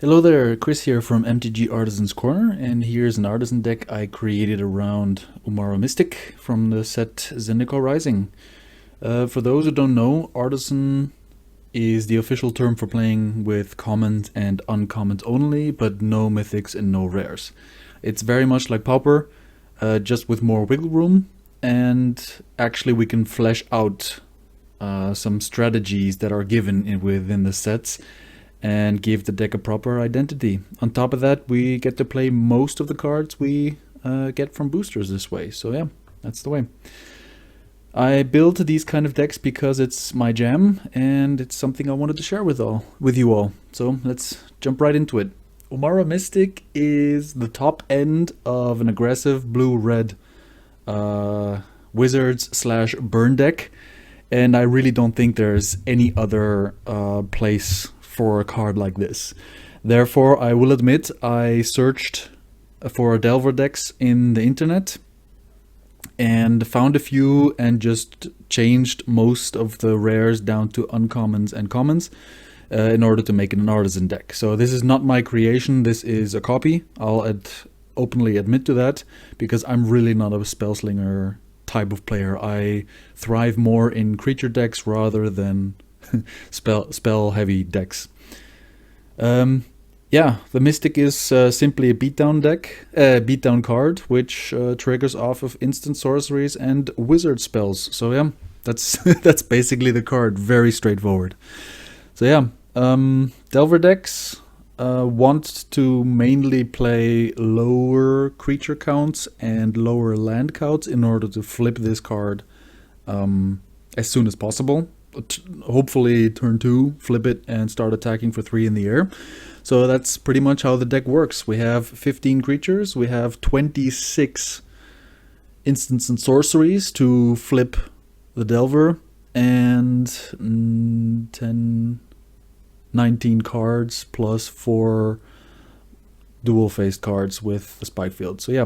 Hello there, Chris here from MTG Artisan's Corner, and here's an Artisan deck I created around Umara Mystic from the set Zendikar Rising. For those who don't know, Artisan is the official term for playing with commons and uncommons only, but no mythics and no rares. It's very much like Pauper, just with more wiggle room, and actually we can flesh out some strategies that are given within the sets and give the deck a proper identity. On top of that, we get to play most of the cards we get from boosters this way. So yeah, that's the way. I built these kind of decks because it's my jam and it's something I wanted to share with you all. So let's jump right into it. Umara Mystic is the top end of an aggressive blue-red wizards/burn deck, and I really don't think there's any other place for a card like this. Therefore, I will admit I searched for Delver decks in the internet and found a few and just changed most of the rares down to uncommons and commons in order to make it an Artisan deck. So this is not my creation, this is a copy. I'll openly admit to that, because I'm really not a spellslinger type of player. I thrive more in creature decks rather than spell heavy decks. Yeah, the Mystic is simply a beatdown card, which triggers off of instant sorceries and wizard spells. So yeah, that's that's basically the card. Very straightforward. So yeah, Delver decks want to mainly play lower creature counts and lower land counts in order to flip this card as soon as possible. Hopefully turn 2, flip it and start attacking for 3 in the air. So that's pretty much how the deck works. We have 15 creatures, we have 26 instants and sorceries to flip the Delver, and 19 cards plus 4 dual-faced cards with the Spike Field. So yeah,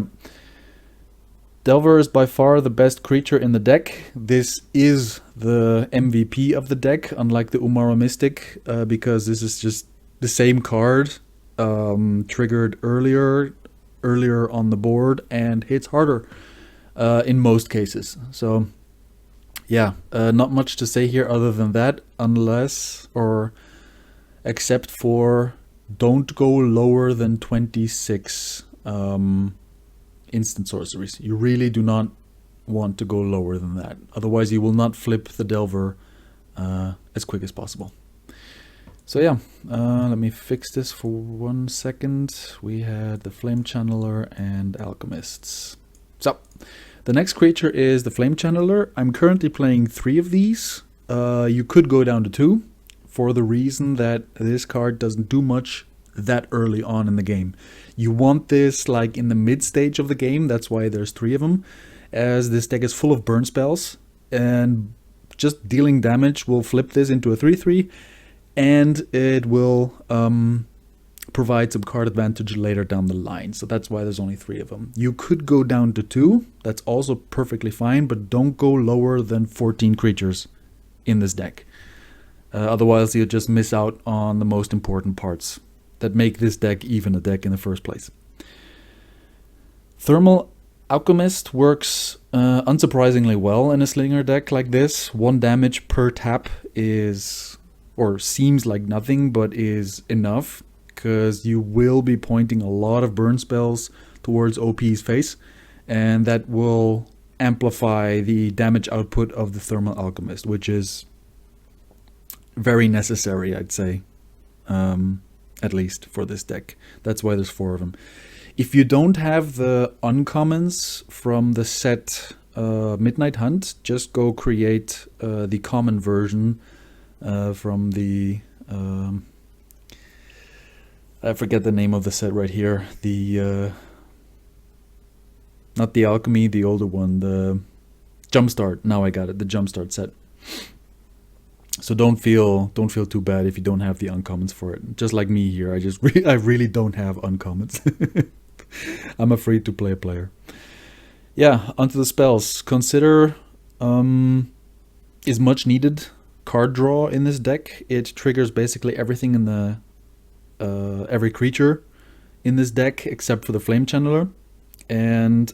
Delver is by far the best creature in the deck. This is the MVP of the deck, unlike the Umara Mystic, because this is just the same card triggered earlier on the board and hits harder in most cases. So yeah, not much to say here other than that, except for don't go lower than 26 instant sorceries. You really do not want to go lower than that. Otherwise you will not flip the Delver as quick as possible. So yeah, let me fix this for 1 second. We had the Flame Channeler and Alchemists. So the next creature is the Flame Channeler. I'm currently playing 3 of these. You could go down to 2 for the reason that this card doesn't do much that early on in the game. You want this like in the mid stage of the game. That's why there's 3 of them, as this deck is full of burn spells, and just dealing damage will flip this into a 3/3, and it will provide some card advantage later down the line. So that's why there's only 3 of them. You could go down to 2, that's also perfectly fine, but don't go lower than 14 creatures in this deck. Otherwise you'll just miss out on the most important parts that make this deck even a deck in the first place. Thermal Alchemist works unsurprisingly well in a Slinger deck like this. 1 damage per tap is, or seems like nothing, but is enough, because you will be pointing a lot of burn spells towards OP's face, and that will amplify the damage output of the Thermal Alchemist, which is very necessary, I'd say. At least for this deck. That's why there's 4 of them. If you don't have the uncommons from the set Midnight Hunt, just go create the common version from the I forget the name of the set right here. The not the Alchemy, the older one, the Jumpstart. Now I got it, the Jumpstart set. So don't feel too bad if you don't have the uncommons for it. Just like me here, I really don't have uncommons. I'm a free to play player. Yeah, onto the spells. Consider is much needed card draw in this deck. It triggers basically everything in the every creature in this deck except for the Flame Channeler, and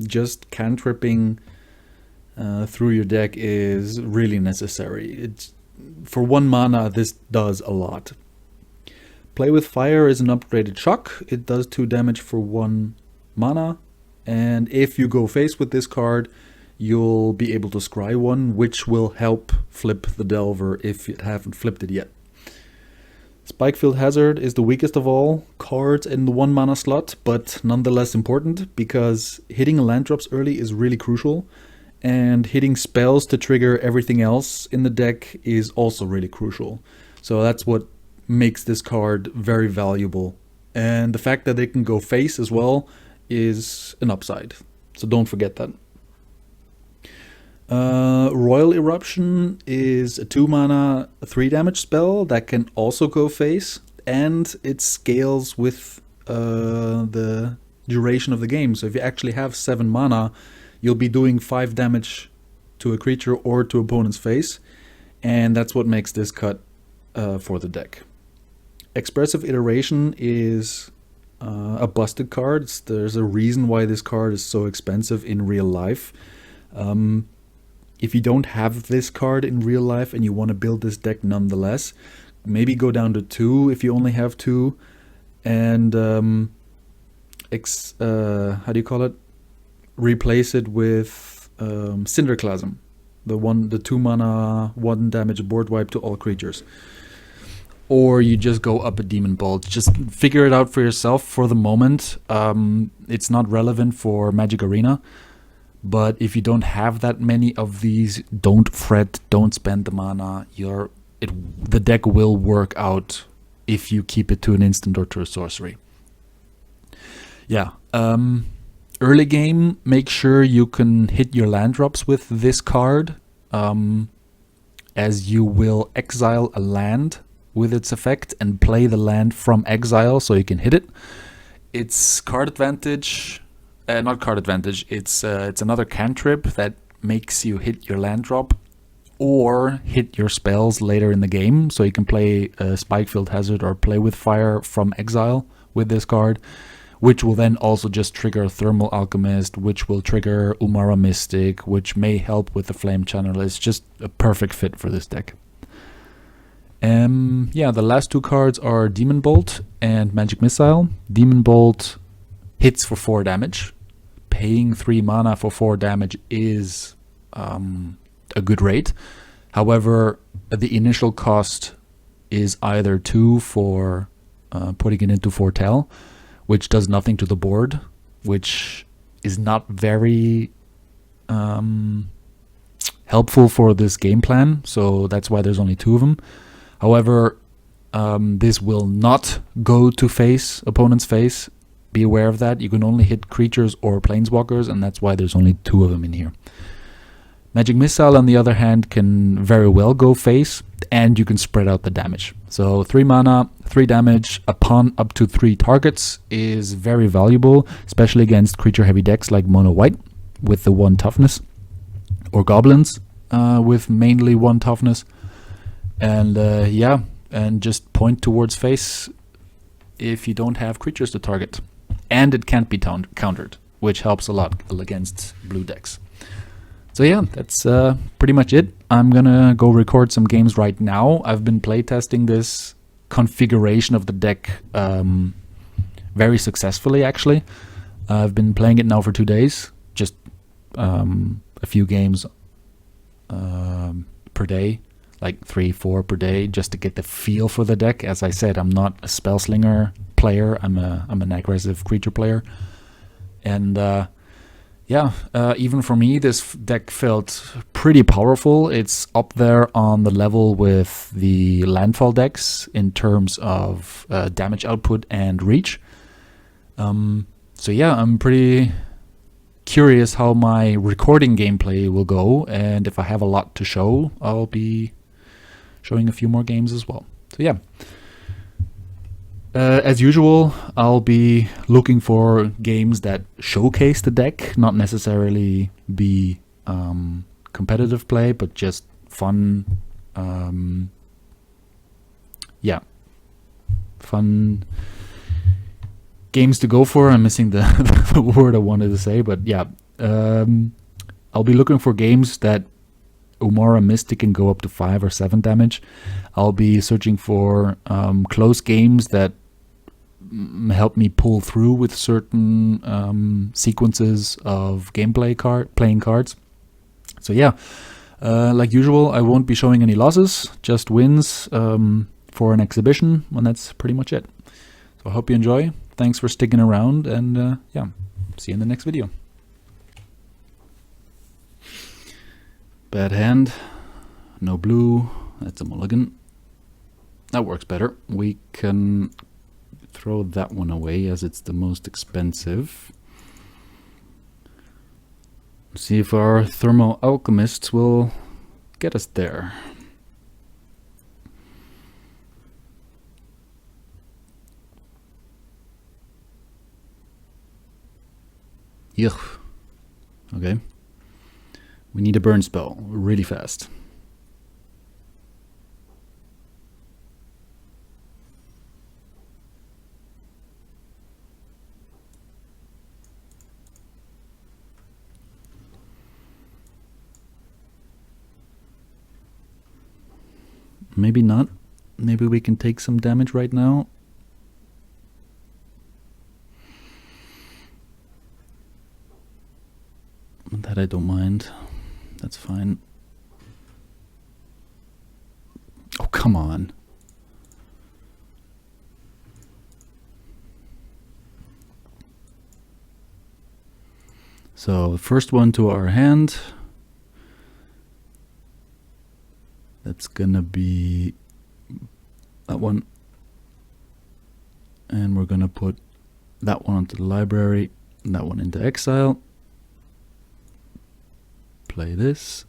just cantripping through your deck is really necessary. It's, for 1 mana, this does a lot. Play with Fire is an upgraded shock. It does 2 damage for 1 mana, and if you go face with this card, you'll be able to scry 1, which will help flip the Delver if you haven't flipped it yet. Spikefield Hazard is the weakest of all cards in the 1 mana slot, but nonetheless important, because hitting land drops early is really crucial, and hitting spells to trigger everything else in the deck is also really crucial. So that's what makes this card very valuable. And the fact that they can go face as well is an upside, so don't forget that. Royal Eruption is a 2 mana 3 damage spell that can also go face, and it scales with the duration of the game. So if you actually have 7 mana, you'll be doing 5 damage to a creature or to opponent's face, and that's what makes this cut for the deck. Expressive Iteration is a busted card. There's a reason why this card is so expensive in real life. If you don't have this card in real life and you want to build this deck nonetheless, maybe go down to 2 if you only have 2, and replace it with Cinderclasm, the 2 mana 1 damage board wipe to all creatures. Or you just go up a Demon Bolt. Just figure it out for yourself for the moment. It's not relevant for Magic Arena. But if you don't have that many of these, don't fret, don't spend the mana. The deck will work out if you keep it to an instant or to a sorcery. Yeah. Early game, make sure you can hit your land drops with this card, as you will exile a land with its effect and play the land from exile so you can hit it. It's card advantage. Not card advantage, it's another cantrip that makes you hit your land drop or hit your spells later in the game. So you can play Spikefield Hazard or play with Fire from exile with this card, which will then also just trigger Thermal Alchemist, which will trigger Umara Mystic, which may help with the Flame Channel. It's just a perfect fit for this deck. Yeah, the last 2 cards are Demon Bolt and Magic Missile. Demon Bolt hits for 4 damage. Paying 3 mana for 4 damage is a good rate. However, the initial cost is either 2 for putting it into Foretell, which does nothing to the board, which is not very helpful for this game plan, so that's why there's only 2 of them. However, this will not go to opponent's face. Be aware of that. You can only hit creatures or planeswalkers, and that's why there's only 2 of them in here. Magic Missile, on the other hand, can very well go face, and you can spread out the damage. So 3 mana, 3 damage upon up to 3 targets is very valuable, especially against creature-heavy decks like Mono White with the 1 toughness, or Goblins with mainly 1 toughness. And yeah, and just point towards face if you don't have creatures to target. And it can't be countered, which helps a lot against blue decks. So yeah, that's pretty much it. I'm gonna go record some games right now. I've been playtesting this configuration of the deck very successfully, actually. I've been playing it now for 2 days, just a few games per day, like 3-4 per day, just to get the feel for the deck. As I said, I'm not a Spellslinger player. I'm an aggressive creature player, and yeah, even for me, this deck felt pretty powerful. It's up there on the level with the landfall decks in terms of damage output and reach. So yeah, I'm pretty curious how my recording gameplay will go, and if I have a lot to show, I'll be showing a few more games as well. So yeah. As usual, I'll be looking for games that showcase the deck, not necessarily be competitive play, but just fun, fun games to go for. I'm missing the, the word I wanted to say, but yeah. I'll be looking for games that Umara Mystic can go up to 5 or 7 damage. I'll be searching for close games that help me pull through with certain sequences of gameplay playing cards. So yeah, like usual, I won't be showing any losses, just wins for an exhibition, and that's pretty much it. So I hope you enjoy. Thanks for sticking around, and yeah, see you in the next video. Bad hand, no blue, that's a mulligan. That works better. We can throw that one away as it's the most expensive. See if our thermal alchemists will get us there. Yuck. Okay. We need a burn spell really fast. Maybe not. Maybe we can take some damage right now. That I don't mind. That's fine. Oh, come on. So, first one to our hand. That's gonna be that one. And we're gonna put that one onto the library, and that one into exile. Play this.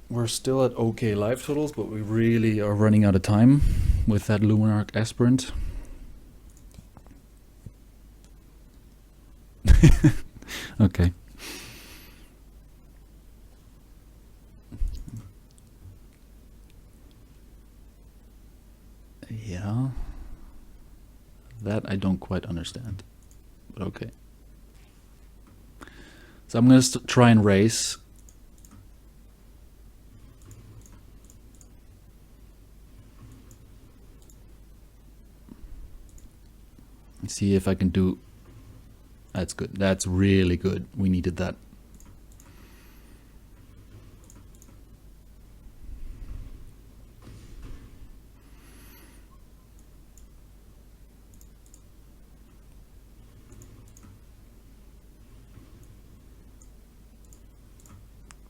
We're still at okay life totals, but we really are running out of time with that Luminarch Aspirant. Okay. Yeah. That I don't quite understand, but okay. So I'm going to try and race. And see if I can do... That's good. That's really good. We needed that.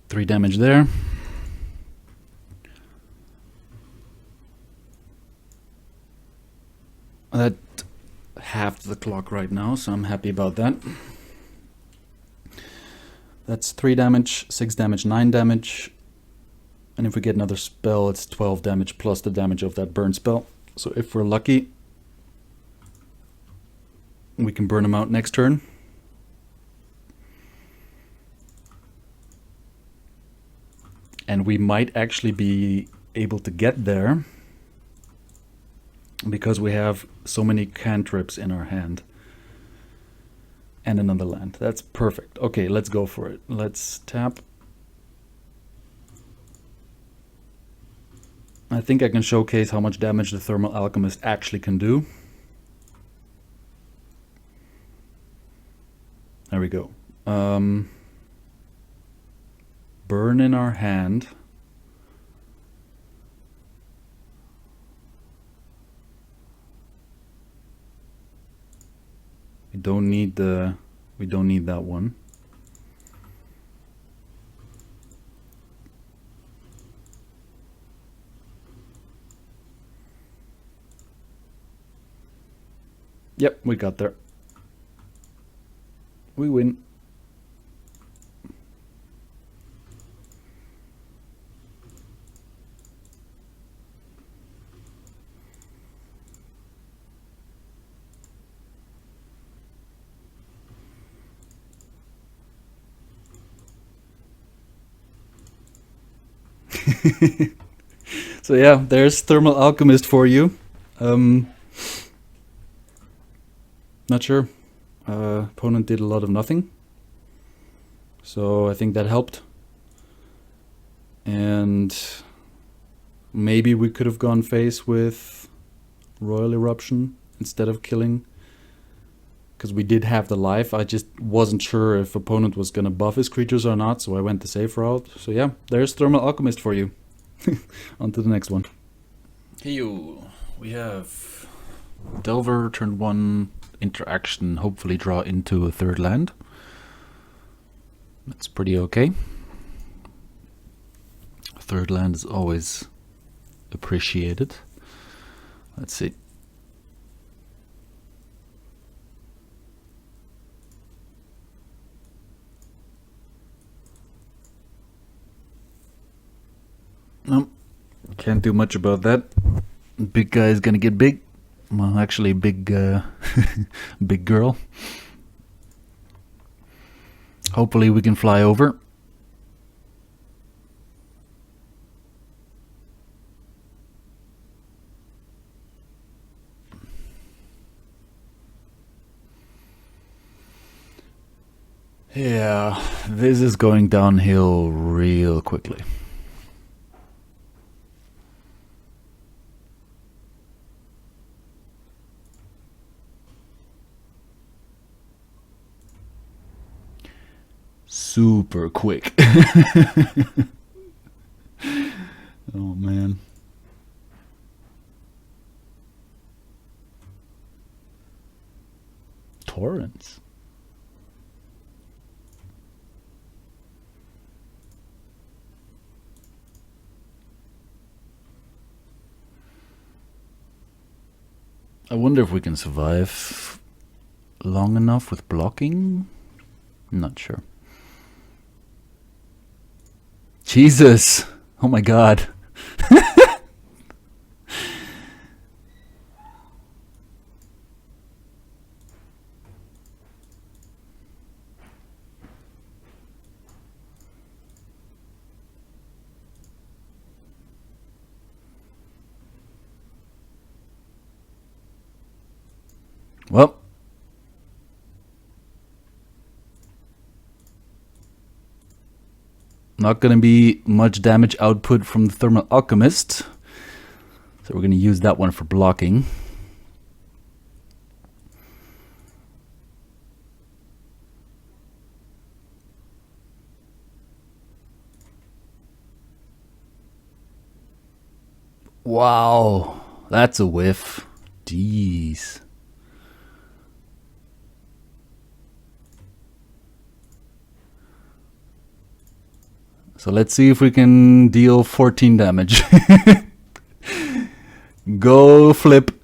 Three damage there. That halved the clock right now, so I'm happy about that. That's 3 damage, 6 damage, 9 damage. And if we get another spell, it's 12 damage plus the damage of that burn spell. So if we're lucky, we can burn him out next turn. And we might actually be able to get there because we have so many cantrips in our hand. And another land. That's perfect. Okay, let's go for it. Let's tap. I think I can showcase how much damage the Thermal Alchemist actually can do. There we go. Burn in our hand. We don't need that one. Yep, we got there. We win. So yeah, there's Thermal Alchemist for you. Not sure. Opponent did a lot of nothing. So I think that helped. And maybe we could have gone face with Royal Eruption instead of killing. Because we did have the life. I just wasn't sure if opponent was going to buff his creatures or not. So I went the safe route. So yeah, there's Thermal Alchemist for you. On to the next one. Hey, we have Delver, turn 1, interaction, hopefully draw into a third land. That's pretty okay. Third land is always appreciated. Let's see. No, can't do much about that. Big guy is gonna get big. Well, actually, big, big girl. Hopefully, we can fly over. Yeah, this is going downhill real quickly. Super quick. Oh man. Torrents. I wonder if we can survive long enough with blocking. Not sure. Jesus! Oh my god. Well. Not going to be much damage output from the Thermal Alchemist. So we're going to use that one for blocking. Wow, that's a whiff. Jeez. So let's see if we can deal 14 damage. Go flip.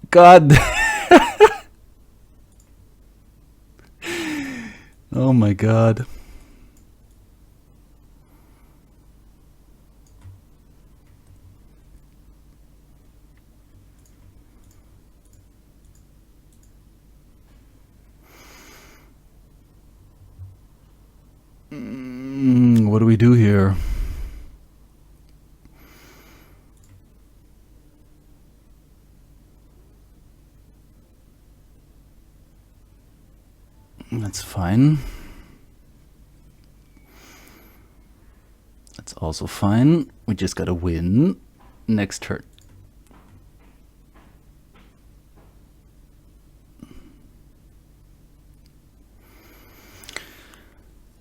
God. Oh my god. What do we do here? That's fine. That's also fine. We just gotta win next turn.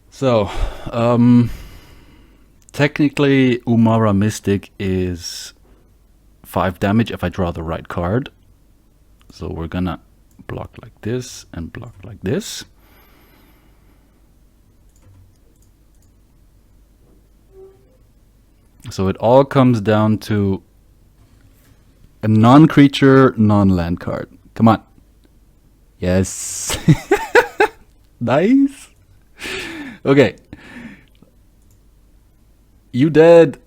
So, technically Umara Mystic is 5 damage if I draw the right card. So we're gonna block like this and block like this. So it all comes down to a non-creature, non-land card. Come on. Yes. Nice. Okay. You dead.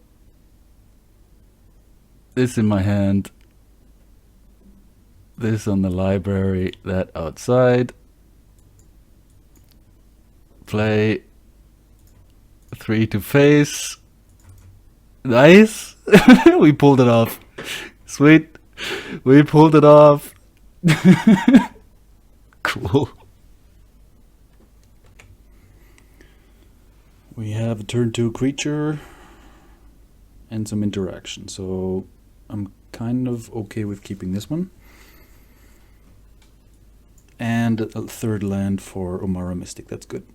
This in my hand. This on the library. That outside. Play 3 to face. Nice. We pulled it off. Sweet. We pulled it off. Cool. We have a turn 2 creature and some interaction, so I'm kind of okay with keeping this one. And a third land for Umara Mystic, that's good.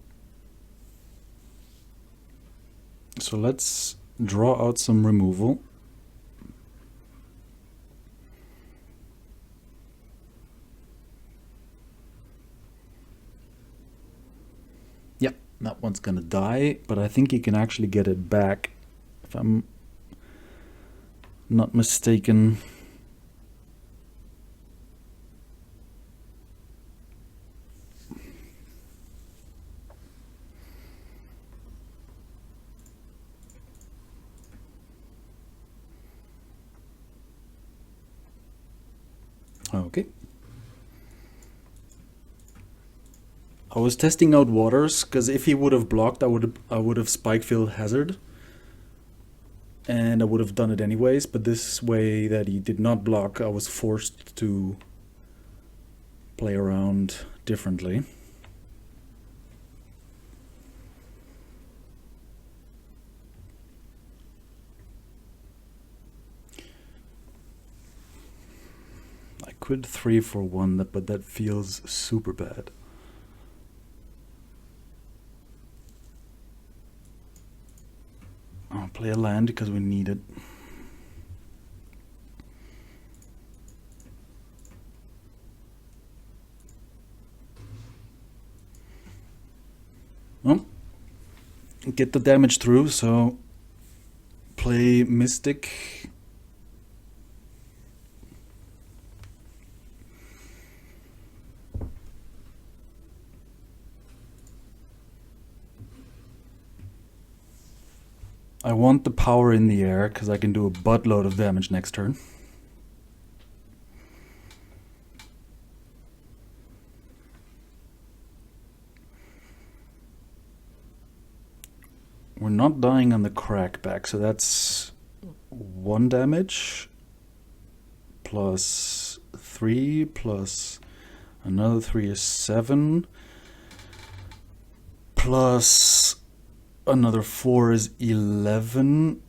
So let's draw out some removal. Yeah, that one's gonna die, but I think you can actually get it back, if I'm not mistaken. Okay. I was testing out waters because if he would have blocked, I would have Spikefield Hazard, and I would have done it anyways. But this way that he did not block, I was forced to play around differently. I could 3 for 1, but that feels super bad. I'll play a land because we need it. Well, get the damage through, so play Mystic. I want the power in the air because I can do a buttload of damage next turn. We're not dying on the crackback, so that's 1 damage plus 3 plus another 3 is 7 plus another 4 is 11.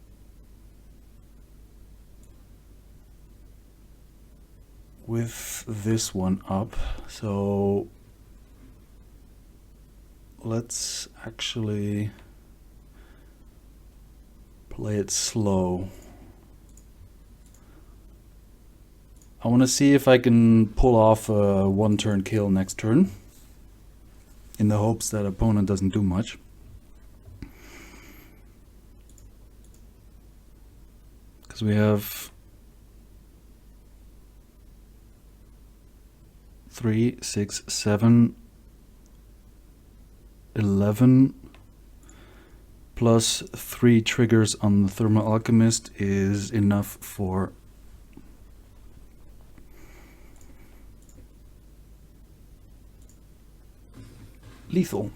With this one up, so let's actually play it slow. I want to see if I can pull off a 1-turn kill next turn, in the hopes that opponent doesn't do much. Because we have 3, 6, 7, 11 plus 3 triggers on the Thermal Alchemist is enough for lethal.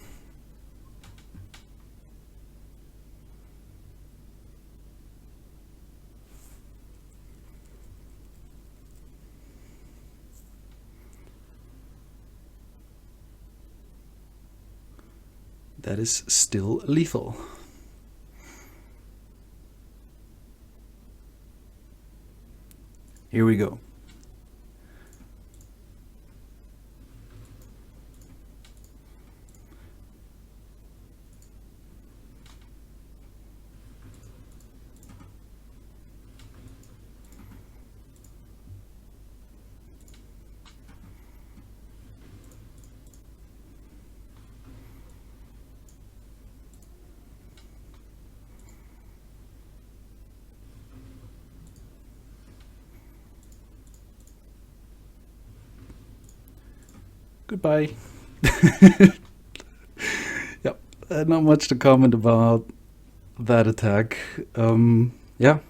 That is still lethal. Here we go. Goodbye. Yep, not much to comment about that attack. Yeah,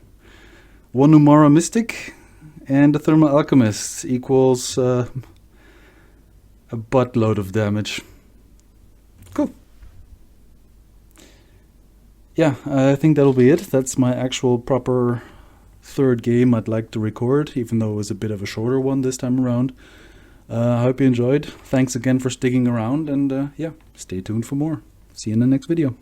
1 Umara Mystic and a Thermal Alchemist equals a buttload of damage. Cool. Yeah, I think that'll be it. That's my actual proper third game I'd like to record, even though it was a bit of a shorter one this time around. I hope you enjoyed. Thanks again for sticking around, and yeah, stay tuned for more. See you in the next video.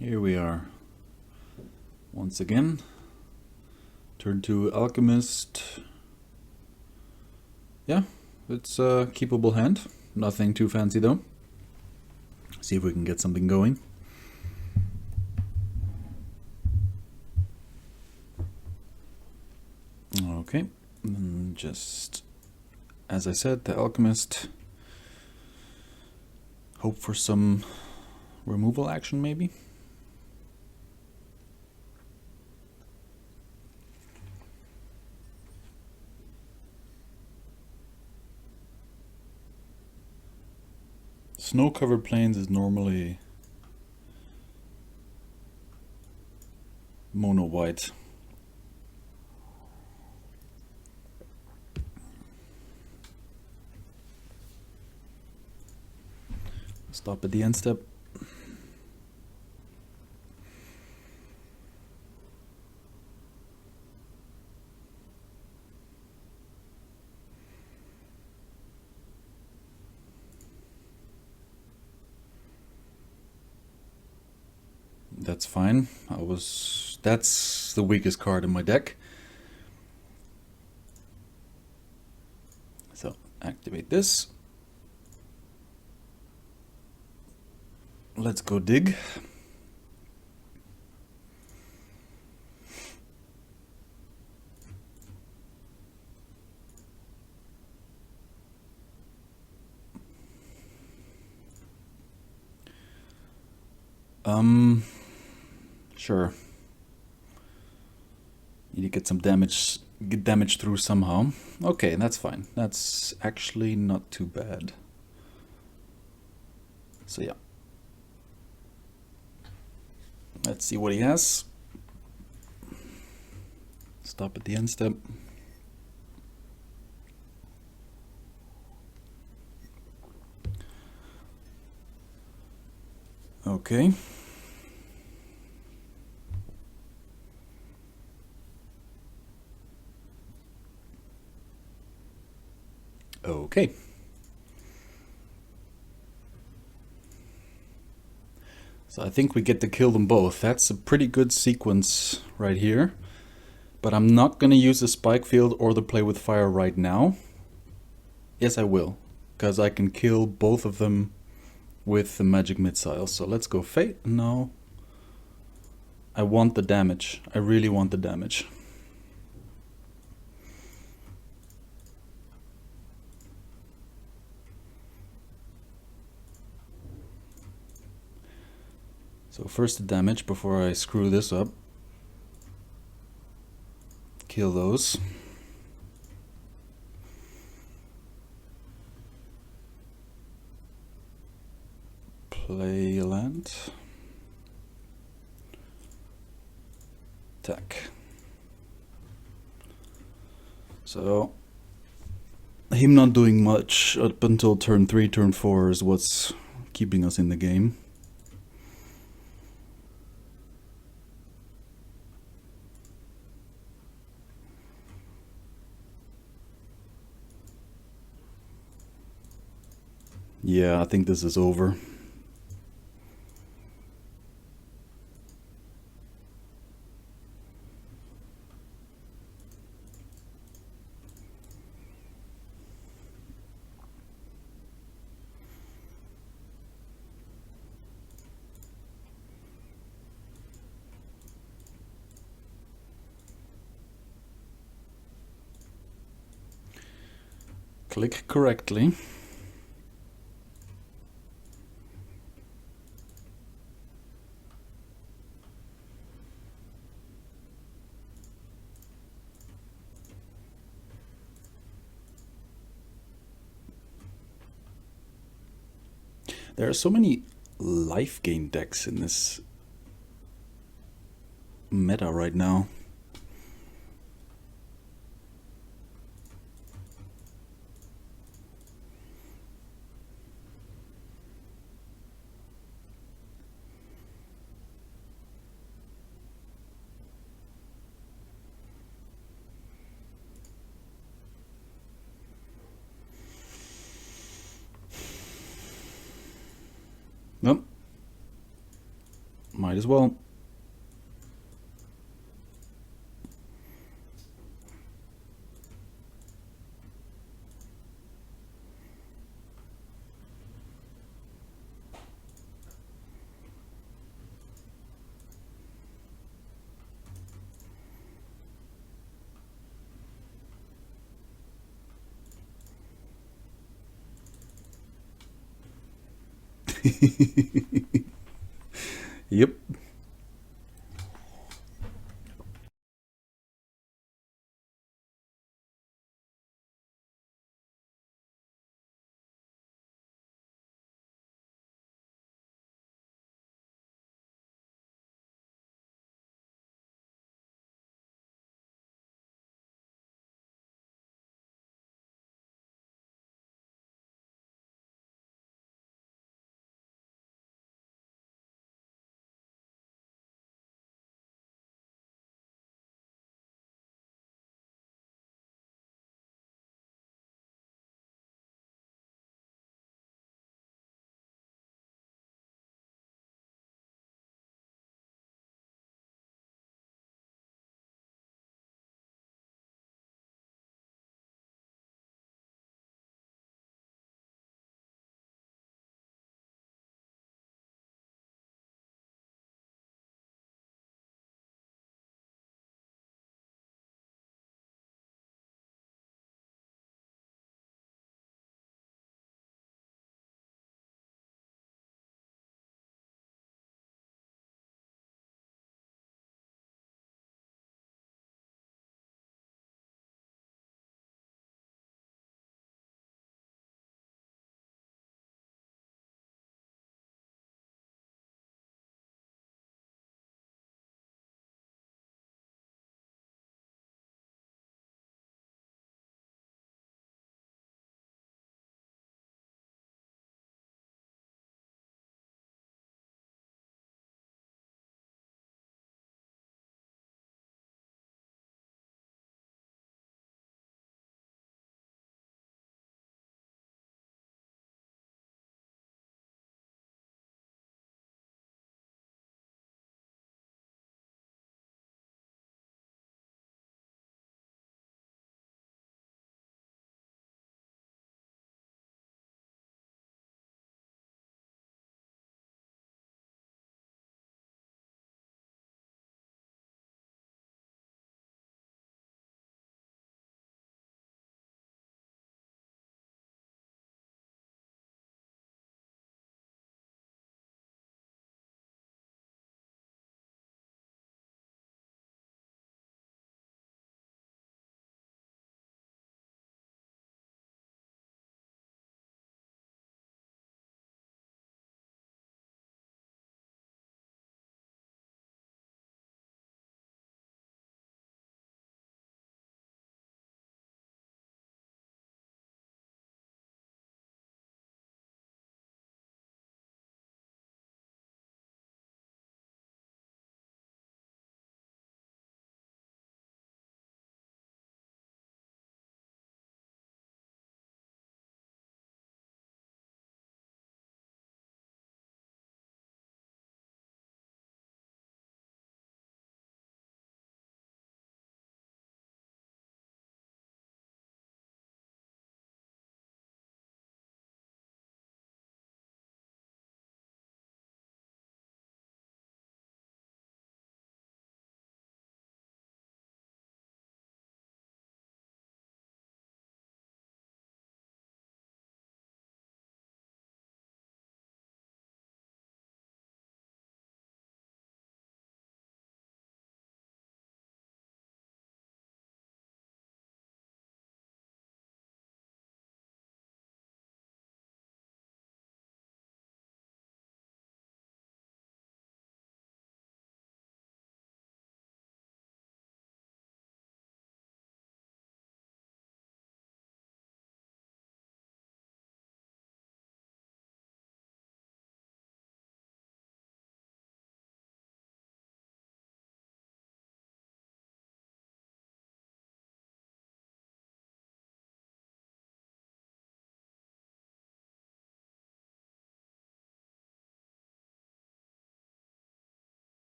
Here we are. Once again. Turn to Alchemist. Yeah, it's a keepable hand. Nothing too fancy though. See if we can get something going. Okay, and just as I said, the Alchemist. Hope for some removal action maybe. Snow-covered plains is normally mono white. Stop at the end step. That's fine. That's the weakest card in my deck. So activate this. Let's go dig. Sure. Need to get some damage, get damage through somehow. Okay, that's fine. That's actually not too bad. So yeah. Let's see what he has. Stop at the end step. Okay. Okay. So I think we get to kill them both. That's a pretty good sequence right here. But I'm not going to use the spike field or the play with fire right now. Yes, I will. Because I can kill both of them with the magic missile. So let's go Fate. No. I want the damage. I really want the damage. So first the damage before I screw this up. Kill those. Play a land. Attack. So him not doing much up until turn 3, turn 4 is what's keeping us in the game. Yeah, I think this is over. Click correctly. There are so many life gain decks in this meta right now. Nope. Might as well. Yep.